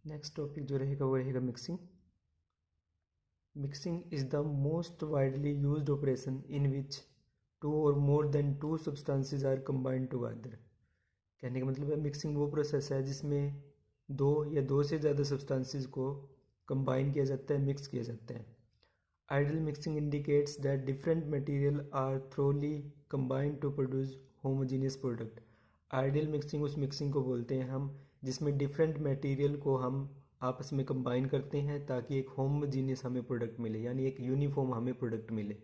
Next topic जो रहेगा वो रहेगा mixing. Mixing is the most widely used operation in which two or more than two substances are combined together. कहने का मतलब है मिक्सिंग वो प्रोसेस है जिसमें दो या दो से ज़्यादा सब्सटेंसेस को कंबाइन किया जाता है, मिक्स किया जाता है। Ideal mixing indicates that different material are thoroughly combined to produce homogeneous product. Ideal mixing उस मिक्सिंग को बोलते हैं हम जिसमें डिफरेंट मटेरियल को हम आपस में कंबाइन करते हैं ताकि एक होमोजीनियस हमें प्रोडक्ट मिले, यानी एक यूनिफॉर्म हमें प्रोडक्ट मिले।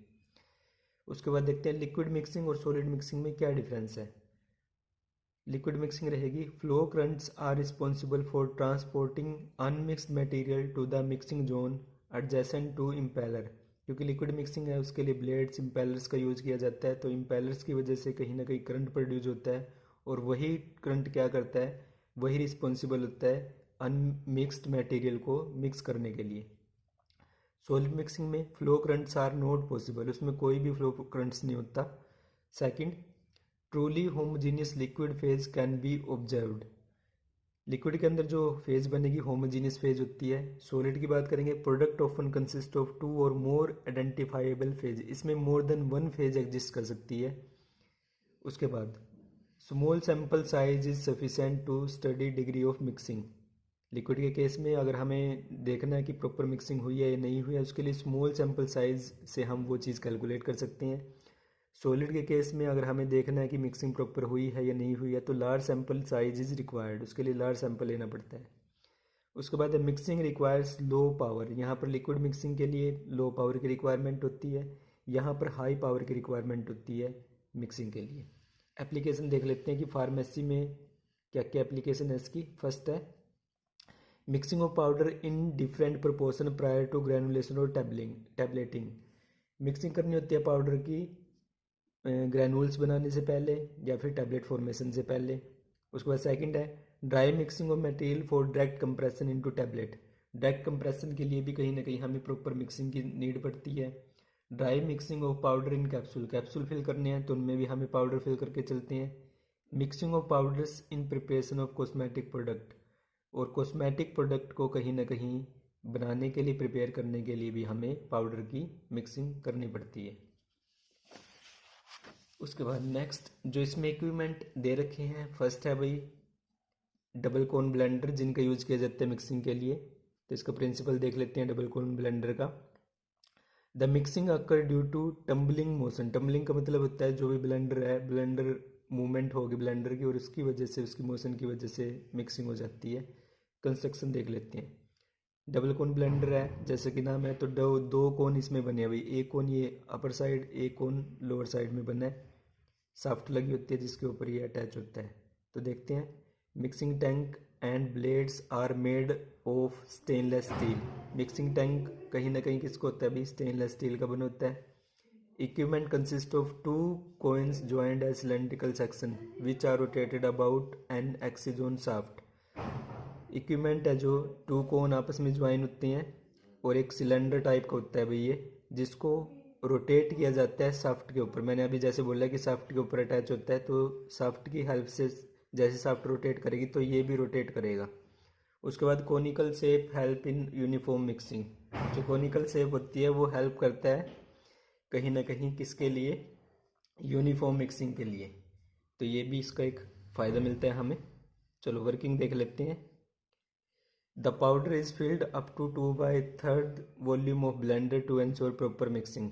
उसके बाद देखते हैं लिक्विड मिक्सिंग और सॉलिड मिक्सिंग में क्या डिफरेंस है। लिक्विड मिक्सिंग रहेगी flow currents are responsible for transporting unmixed material to the mixing zone adjacent to impeller. क्योंकि लिक्विड मिक्सिंग है उसके लिए ब्लेड्स इम्पेलर्स का यूज़ किया जाता है, तो इम्पेलर्स की वजह से कहीं ना कहीं करंट प्रोड्यूस होता है और वही करंट क्या करता है, वही रिस्पॉन्सिबल होता है अनमिक्स्ड मटेरियल को मिक्स करने के लिए। सॉलिड मिक्सिंग में flow currents are not possible, उसमें कोई भी फ्लो करंट्स नहीं होता। Second, truly homogeneous liquid phase can be observed. Liquid के अंदर जो फेज बनेगी होमोजीनियस फेज होती है। सॉलिड की बात करेंगे, product often consist of two or more identifiable phase, इसमें more than one phase exist कर सकती है। उसके बाद small sample size is sufficient to study degree of mixing. Liquid के केस में अगर हमें देखना है कि प्रॉपर मिक्सिंग हुई है या नहीं हुई है, उसके लिए स्मॉल सैंपल साइज से हम वो चीज़ कैलकुलेट कर सकते हैं। सॉलिड के केस में अगर हमें देखना है कि मिक्सिंग प्रॉपर हुई है या नहीं हुई है तो large sample size is required, उसके लिए लार्ज सैंपल लेना पड़ता है। उसके बाद मिक्सिंग रिक्वायर्स लो पावर। यहाँ पर लिक्विड मिक्सिंग के लिए लो पावर की रिक्वायरमेंट होती है, यहाँ पर हाई पावर की रिक्वायरमेंट होती है मिक्सिंग के लिए। एप्लीकेशन देख लेते हैं कि फार्मेसी में क्या क्या एप्लीकेशन है इसकी। फर्स्ट है mixing of powder in different proportion prior to granulation और टैबलेटिंग। मिक्सिंग करनी होती है पाउडर की ग्रैनुल्स बनाने से पहले या फिर टैबलेट फॉर्मेशन से पहले। उसके बाद सेकंड है dry mixing of material for direct compression into tablet. Direct compression के लिए भी कहीं ना कहीं हमें प्रॉपर मिक्सिंग की नीड पड़ती है। Dry mixing of powder in capsule, capsule fill करने हैं तो उनमें भी हमें पाउडर फिल करके चलते हैं। Mixing of powders in preparation of cosmetic product, और कॉस्मेटिक प्रोडक्ट को कहीं ना कहीं बनाने के लिए प्रिपेयर करने के लिए भी हमें पाउडर की मिक्सिंग करनी पड़ती है। उसके बाद नेक्स्ट जो इसमें इक्विपमेंट दे रखे हैं, फर्स्ट है भाई डबल कोन ब्लेंडर जिनका यूज किया जाता है मिक्सिंग के लिए। तो इसका प्रिंसिपल देख लेते हैं डबल कोन ब्लेंडर का। The mixing occur due to tumbling motion. Tumbling का मतलब होता है जो भी ब्लेंडर है, ब्लेंडर मूवमेंट होगी ब्लेंडर की और उसकी वजह से, उसकी मोशन की वजह से मिक्सिंग हो जाती है। कंस्ट्रक्शन देख लेते हैं। डबल कोन ब्लेंडर है जैसे कि नाम है, तो दो कोन इसमें बने हैं भाई। एक कोन ये अपर साइड, एक कोन लोअर साइड में बना है, साफ्ट लगी होती है जिसके ऊपर ये अटैच होता है। तो देखते हैं mixing tank and blades are made of stainless steel. Mixing tank कहीं ना कहीं किसको होता है भाई, स्टेनलेस स्टील का बना होता है। Equipment consist of two coins joined as cylindrical section which are rotated about an axis on shaft। Equipment है जो टू कोन आपस में ज्वाइन होते हैं और एक सिलेंडर टाइप का होता है भाई ये, जिसको रोटेट किया जाता है शाफ्ट के ऊपर। मैंने अभी जैसे बोला कि शाफ्ट के ऊपर अटैच होता है, तो शाफ्ट की हेल्प से जैसे शाफ्ट रोटेट करेगी तो ये भी रोटेट करेगा। उसके बाद conical shape help in uniform mixing. जो कोनिकल शेप होती है वो हेल्प करता है कहीं ना कहीं किसके लिए, यूनिफॉर्म मिक्सिंग के लिए। तो ये भी इसका एक फ़ायदा मिलता है हमें। चलो वर्किंग देख लेते हैं। The powder is filled up to 2/3 volume of blender to ensure proper mixing.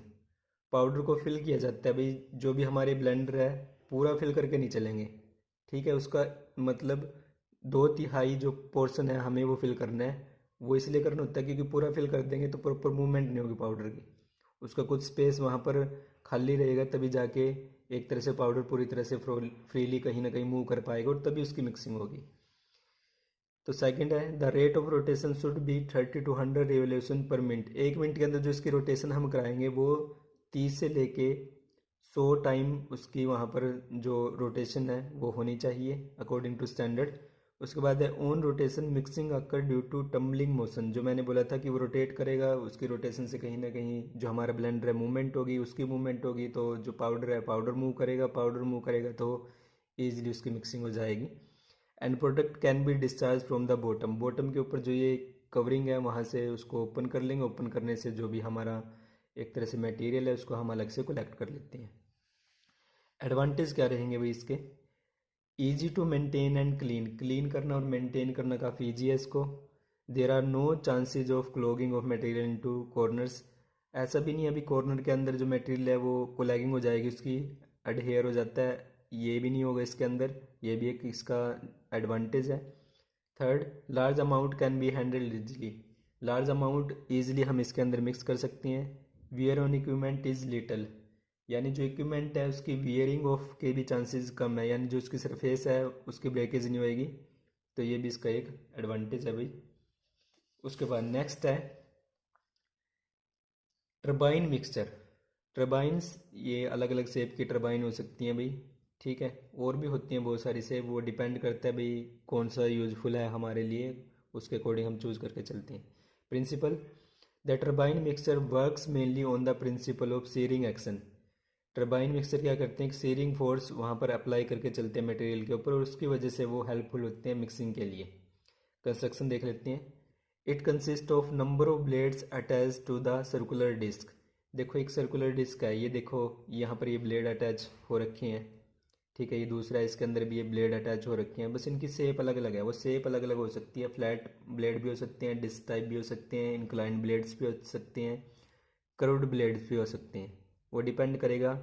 Powder को फिल किया जाता है भाई, जो भी हमारे ब्लेंडर है पूरा फिल करके नहीं चलेंगे, ठीक है। उसका मतलब 2/3 जो पोर्शन है हमें वो फिल करना है। वो इसलिए करना होता है क्योंकि पूरा फिल कर देंगे तो प्रॉपर मूवमेंट नहीं होगी पाउडर की, उसका कुछ स्पेस वहाँ पर खाली रहेगा, तभी जाके एक तरह से पाउडर पूरी तरह से फ्रीली कहीं ना कहीं मूव कर पाएगा और तभी उसकी मिक्सिंग होगी। तो सेकंड है the rate of rotation should be 30 to 100 revolution per minute. एक मिनट के अंदर जो इसकी रोटेशन हम कराएंगे वो 30 से लेके 100 टाइम उसकी वहाँ पर जो रोटेशन है वो होनी चाहिए अकॉर्डिंग टू स्टैंडर्ड। उसके बाद है on rotation mixing occur due to tumbling motion. जो मैंने बोला था कि वो रोटेट करेगा, उसकी रोटेशन से कहीं ना कहीं जो हमारा ब्लेंडर है मूवमेंट होगी, उसकी मूवमेंट होगी तो जो पाउडर है पाउडर मूव करेगा, पाउडर मूव करेगा तो ईजिली उसकी मिक्सिंग हो जाएगी। And product can be discharge from the bottom, bottom के ऊपर जो ये कवरिंग है वहाँ से उसको ओपन कर लेंगे, ओपन करने से जो भी हमारा एक तरह से मटेरियल है उसको हम अलग से कलेक्ट कर लेते हैं। एडवांटेज क्या रहेंगे भाई इसके? Easy to maintain and clean, clean करना और मेंटेन करना काफ़ी ईजी है इसको। There are no chances of clogging of material into corners, ऐसा भी नहीं है अभी कॉर्नर के अंदर जो मटेरियल है वो कोलैगिंग हो जाएगी, उसकी अडहेयर हो जाता है, ये भी नहीं होगा इसके अंदर, ये भी एक इसका एडवांटेज है। Third, large amount can be handled easily, large amount easily हम इसके अंदर मिक्स कर सकते हैं। Wear on equipment is little, यानी जो इक्विपमेंट है उसकी वियरिंग ऑफ के भी चांसेस कम है, यानी जो उसकी सरफेस है उसकी ब्रेकेज नहीं होएगी, तो ये भी इसका एक एडवांटेज है भाई। उसके बाद नेक्स्ट है टर्बाइन मिक्सचर। टर्बाइंस ये अलग अलग शेप की टर्बाइन हो सकती हैं भाई, ठीक है, और भी होती हैं बहुत सारी शेप, वो डिपेंड करता है भाई कौन सा यूजफुल है हमारे लिए, उसके अकॉर्डिंग हम चूज़ करके चलते हैं। Principle, the turbine mixture works mainly on the principle of shearing action. Turbine mixture क्या करते हैं, एक सीरिंग फोर्स वहाँ पर अप्लाई करके चलते हैं मटेरियल के ऊपर और उसकी वजह से वो हेल्पफुल होते हैं मिक्सिंग के लिए। कंस्ट्रक्शन देख लेते हैं। It consist of number of blades attach to the circular disc, देखो एक सर्कुलर डिस्क है, ये देखो यहाँ पर ये ब्लेड अटैच हो रखे हैं, ठीक है, ये दूसरा है इसके अंदर भी ये ब्लेड अटैच हो रखे हैं, बस इनकी शेप अलग अलग है, वो शेप अलग अलग हो सकती है, फ्लैट ब्लेड भी हो सकते हैं, डिस्क टाइप भी हो सकते हैं, इंक्लाइंड ब्लेड्स भी हो सकते हैं, कर्व्ड ब्लेड्स भी हो सकते हैं, वो डिपेंड करेगा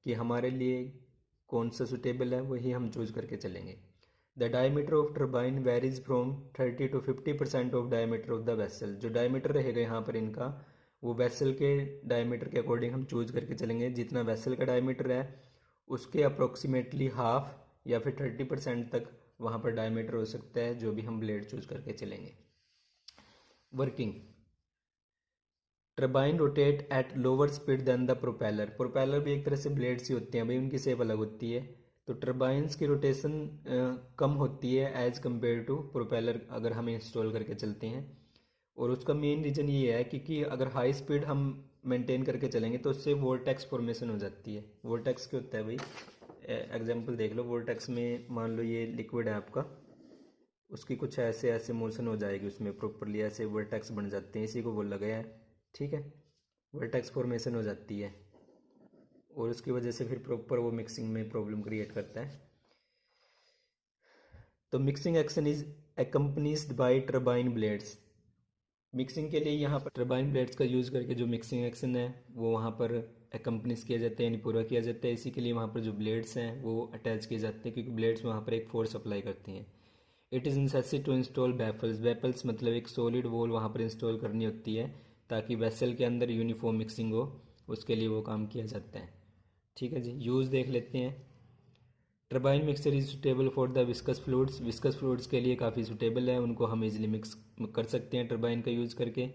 कि हमारे लिए कौन सा सुटेबल है, वही हम चूज करके चलेंगे। The diameter of turbine varies from 30 to 50% of diameter of the vessel, जो डायमीटर रहेगा यहाँ पर इनका वो वेसल के डायमीटर के अकॉर्डिंग हम चूज करके चलेंगे, जितना वेसल का डायमीटर है उसके अप्रोक्सीमेटली हाफ या फिर 30% तक वहाँ पर डायमीटर हो सकता है, जो भी हम ब्लेड चूज करके चलेंगे। Working, turbine rotate at lower speed than the propeller, propeller भी एक तरह से ब्लेड सी होती हैं भाई, उनकी शेप अलग होती है, तो टर्बाइंस की रोटेशन कम होती है एज कम्पेयर टू प्रोपेलर अगर हम इंस्टॉल करके चलते हैं, और उसका मेन रीज़न ये है क्योंकि अगर हाई स्पीड हम मेंटेन करके चलेंगे तो उससे वोर्टेक्स फॉर्मेशन हो जाती है। वोर्टेक्स क्या होता है भाई, एग्जांपल देख लो, वोर्टेक्स में मान लो ये लिक्विड है आपका, उसकी कुछ ऐसे ऐसे मोशन हो जाएगी उसमें प्रॉपरली, ऐसे वर्टेक्स बन जाते हैं, इसी को बोला गया है, ठीक है, वर्टेक्स फॉर्मेशन हो जाती है और उसकी वजह से फिर प्रॉपर वो मिक्सिंग में प्रॉब्लम क्रिएट करता है। तो mixing action is accompanied by turbine blades, mixing के लिए यहाँ पर टर्बाइन ब्लेड्स का यूज़ करके जो मिक्सिंग एक्शन है वो वहाँ पर एकम्पनीज किया जाता है, यानी पूरा किया जाता है, इसी के लिए वहाँ पर जो ब्लेड्स हैं वो अटैच किए जाते हैं क्योंकि ब्लेड्स वहाँ पर एक फोर्स अप्लाई करती हैं। It is necessary to install baffles, baffles मतलब एक सॉलिड वॉल वहाँ पर इंस्टॉल करनी होती है ताकि वेसल के अंदर यूनिफॉर्म मिक्सिंग हो, उसके लिए वो काम किया जाता है, ठीक है जी। यूज़ देख लेते हैं। Turbine mixture is suitable for the viscous fluids, viscous fluids के लिए काफ़ी सुटेबल है, उनको हम इजीली मिक्स कर सकते हैं टर्बाइन का यूज़ करके।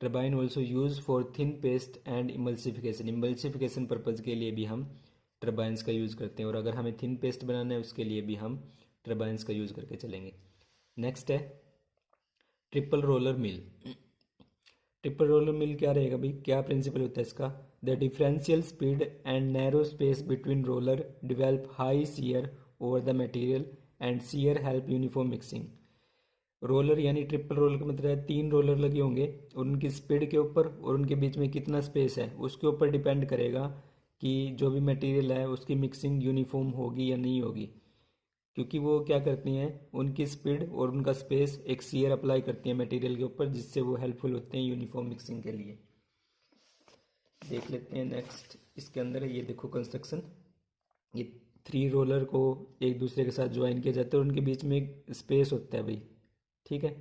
Turbine also use for thin paste and emulsification, emulsification purpose के लिए भी हम टर्बाइंस का यूज़ करते हैं, और अगर हमें थिन पेस्ट बनाना है उसके लिए भी हम टर्बाइंस का यूज़ करके चलेंगे। नेक्स्ट है triple roller mill. Triple roller mill क्या रहेगा भाई, क्या प्रिंसिपल होता है इसका? The differential speed and narrow space between roller develop high shear over the material and shear help uniform mixing. Roller यानी ट्रिपल रोलर का मतलब है 3 रोलर लगे होंगे और उनकी स्पीड के ऊपर और उनके बीच में कितना स्पेस है उसके ऊपर डिपेंड करेगा कि जो भी मटेरियल है उसकी मिक्सिंग यूनिफॉर्म होगी या नहीं होगी, क्योंकि वो क्या करती हैं, उनकी स्पीड और उनका स्पेस एक शियर अप्लाई करती हैं मटेरियल के ऊपर, जिससे वो हेल्पफुल होते हैं यूनिफॉर्म मिक्सिंग के लिए। देख लेते हैं नेक्स्ट, इसके अंदर है ये देखो कंस्ट्रक्शन, ये 3 रोलर को एक दूसरे के साथ ज्वाइन किया जाता है और उनके बीच में एक स्पेस होता है भाई, ठीक है।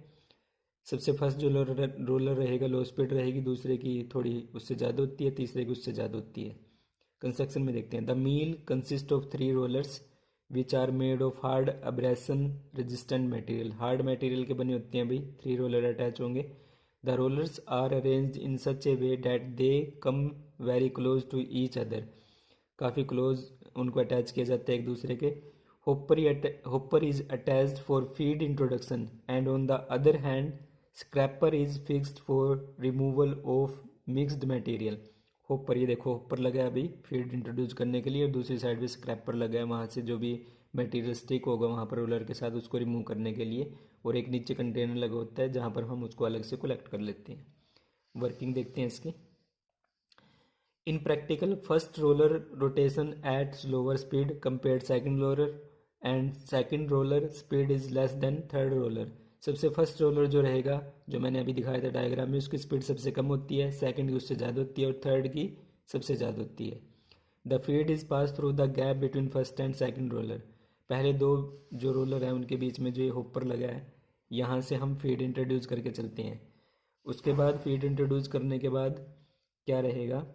सबसे फर्स्ट जो रोलर रहेगा लो स्पीड रहेगी, दूसरे की थोड़ी उससे ज़्यादा होती है, तीसरे की उससे ज़्यादा होती है। कंस्ट्रक्शन में देखते हैं। The mill consist of 3 rollers which are made of hard abrasion resistant material, hard material के बने होते हैं भाई, 3 रोलर अटैच होंगे। The rollers are arranged in such a way that they come very close to each other, काफ़ी close उनको attach किया जाता है एक दूसरे के। hopper is attached for feed introduction and on the other hand scraper is fixed for removal of mixed material। Hopper, ये देखो होपर लगा है अभी फीड इंट्रोड्यूस करने के लिए और दूसरी साइड पे स्क्रैपर लगा है, वहाँ से जो भी मटेरियल स्टिक होगा वहाँ पर रोलर के साथ उसको रिमूव करने के लिए, और एक नीचे कंटेनर लगा होता है जहाँ पर हम उसको अलग से कलेक्ट कर लेते हैं। वर्किंग देखते हैं इसकी। In practical, first roller rotation at slower speed compared second roller and second roller speed is less than third roller. सबसे फर्स्ट रोलर जो रहेगा, जो मैंने अभी दिखाया था डायग्राम में, उसकी स्पीड सबसे कम होती है, सेकंड की उससे ज़्यादा होती है और थर्ड की सबसे ज़्यादा होती है। The feed is pass through the gap between first and second roller. पहले दो जो रोलर हैं उनके बीच में जो ये होपर लगा है, यहाँ से हम फीड इंट्रोड्यूस करके चलते हैं। उसके बाद फीड इंट्रोड्यूस करने के बाद क्या रहेगा,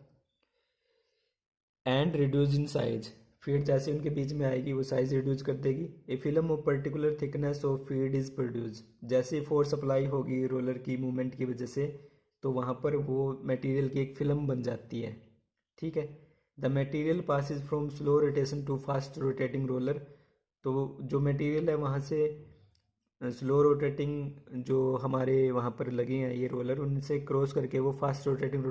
and reduce in size. Feed जैसे उनके बीच में आएगी वो साइज रिड्यूस कर देगी। A film of particular thickness of feed is produce. जैसे फोर्स अप्लाई होगी रोलर की मूवमेंट की वजह से, तो वहाँ पर वो मटेरियल की एक फिल्म बन जाती है। ठीक है। The material passes from slow rotation to fast rotating roller. तो जो मटेरियल है वहाँ से स्लो रोटेटिंग जो हमारे वहाँ पर लगे हैं ये रोलर, उनसे क्रॉस करके वो फास्ट रोटेटिंग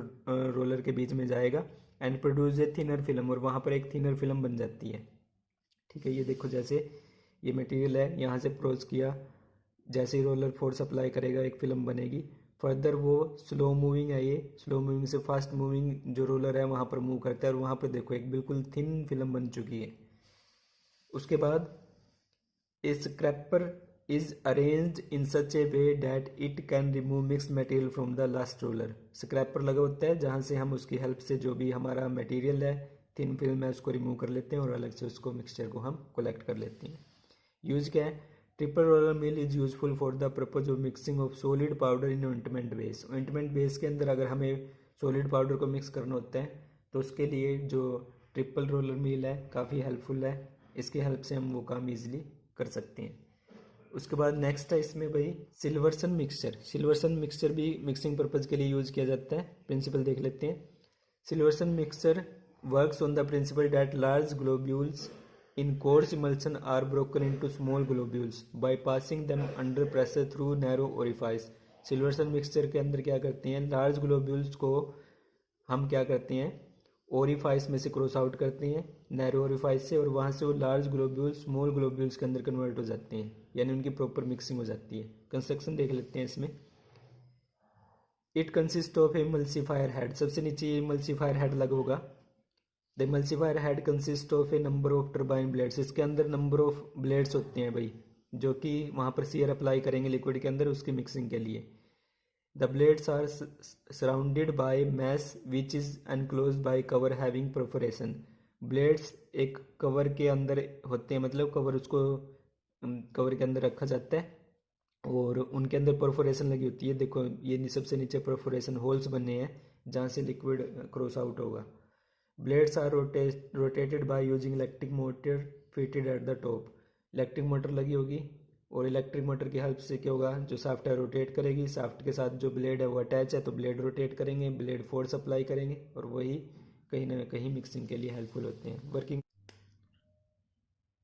रोलर के बीच में जाएगा and produce a thinner film, और वहाँ पर एक थिनर फिल्म बन जाती है। ठीक है, ये देखो जैसे ये मटेरियल है, यहाँ से प्रोस किया, जैसे ही रोलर फोर्स अप्लाई करेगा एक फिल्म बनेगी। फर्दर वो स्लो मूविंग है, ये स्लो मूविंग से फास्ट मूविंग जो रोलर है वहाँ पर मूव करता है, और वहाँ पर देखो एक बिल्कुल थिन फिल्म बन चुकी है। उसके बाद scraper is arranged in such a way that it can remove mixed material from the last roller. Scraper लगा होता है जहाँ से हम उसकी हेल्प से जो भी हमारा मटेरियल है, थिन फिल्म है, उसको रिमूव कर लेते हैं और अलग से उसको मिक्सचर को हम कलेक्ट कर लेते हैं। यूज क्या है, triple roller mill is useful for the purpose of mixing of solid powder in ointment base. Ointment base के अंदर अगर हमें सॉलिड पाउडर को मिक्स करना होता है तो उसके लिए जो ट्रिपल रोलर मिल है काफ़ी हेल्पफुल है, इसकी हेल्प से हम वो काम ईजिली कर सकते हैं। उसके बाद नेक्स्ट है इसमें भाई सिल्वर्सन मिक्सचर। सिल्वर्सन मिक्सचर भी मिक्सिंग पर्पज़ के लिए यूज़ किया जाता है। प्रिंसिपल देख लेते हैं। Silverson mixture works on the principle that large globules in coarse emulsion are broken into small globules by passing them under pressure through narrow orifice. Silverson mixture के अंदर क्या करते हैं, लार्ज ग्लोब्यूल्स को हम क्या करते हैं, ओरिफाइस में से क्रॉस आउट करते हैं, नैरो ओरिफाइस से, और वहाँ से वो लार्ज ग्लोब्यूल्स स्मॉल ग्लोब्यूल्स के अंदर कन्वर्ट हो जाते हैं, यानी उनकी प्रॉपर मिक्सिंग हो जाती है। कंस्ट्रक्शन देख लेते हैं इसमें। It consist of emulsifier head. सबसे नीचे इमल्सीफायर हेड लगा होगा। The emulsifier head consist of A number of turbine blades. इसके अंदर नंबर ऑफ ब्लेड्स होते हैं भाई, जो कि वहाँ पर सीयर अप्लाई करेंगे लिक्विड के अंदर उसकी मिक्सिंग के लिए। The blades are surrounded by mass which is enclosed by cover having perforation. Blades एक कवर के अंदर होते हैं, मतलब कवर उसको कवर के अंदर रखा जाता है और उनके अंदर परफोरेशन लगी होती है। देखो ये सबसे नीचे परफोरेशन होल्स बने हैं जहाँ से लिक्विड क्रॉस आउट होगा। Blades are rotated by using electric motor fitted at the top. Electric motor लगी होगी और इलेक्ट्रिक मोटर की हेल्प से क्या होगा, जो शाफ्ट है रोटेट करेगी, शाफ्ट के साथ जो ब्लेड है वो अटैच है तो ब्लेड रोटेट करेंगे, ब्लेड फोर्स अप्लाई करेंगे और वही कहीं ना कहीं मिक्सिंग के लिए हेल्पफुल होते हैं।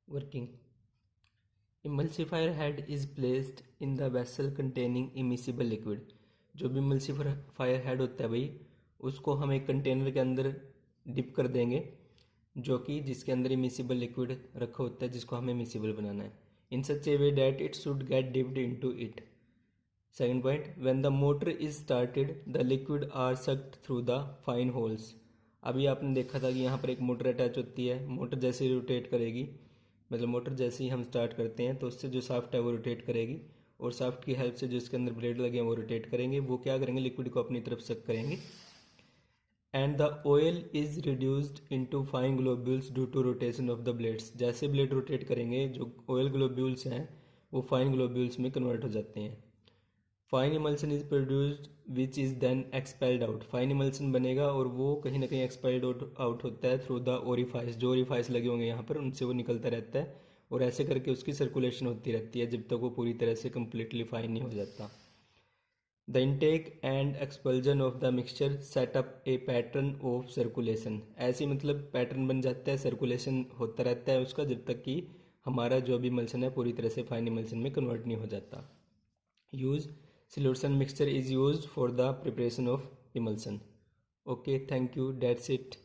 Working emulsifier head is placed in the vessel containing immiscible liquid. जो भी इमल्सीफायर हेड होता है भाई, उसको हम एक कंटेनर के अंदर डिप कर देंगे, जो कि जिसके अंदर इमिसिबल लिक्विड रखा होता है, जिसको हमें मिसिबल बनाना है। In such a way that it should get dipped into it. Second point, when the motor is started, the liquid are sucked through the fine holes. अभी आपने देखा था कि यहाँ पर एक मोटर अटैच होती है। मोटर जैसे ही रोटेट करेगी, मतलब मोटर जैसे ही हम स्टार्ट करते हैं तो उससे जो शाफ्ट है वो रोटेट करेगी और शाफ्ट की हेल्प से जो इसके अंदर ब्लेड लगे हैं वो रोटेट करेंगे। वो क्या करेंगे, लिक्विड को अपनी तरफ सक करेंगे। And the oil is reduced into fine globules due to rotation of the blades. जैसे ब्लेड रोटेट करेंगे जो ऑयल ग्लोब्यूल्स हैं वो फाइन ग्लोब्यूल्स में कन्वर्ट हो जाते हैं। Fine emulsion is produced which is then expelled out. Fine emulsion बनेगा और वो कहीं ना कहीं एक्सपेल्ड आउट होता है थ्रू द ओरिफाइस। जो ओरिफाइस लगे होंगे यहाँ पर उनसे वो निकलता रहता है और ऐसे करके उसकी सर्कुलेशन होती रहती है जब तक वो पूरी तरह से कम्प्लीटली फाइन नहीं हो जाता। The intake and expulsion of the mixture set up a pattern of circulation. ऐसी मतलब पैटर्न बन जाता है, सर्कुलेशन होता रहता है उसका जब तक कि हमारा जो भी इमल्सन है पूरी तरह से फाइन इमल्सन में कन्वर्ट नहीं हो जाता। Use Silverson mixture is used for the preparation of emulsion. Okay, thank you, that's it.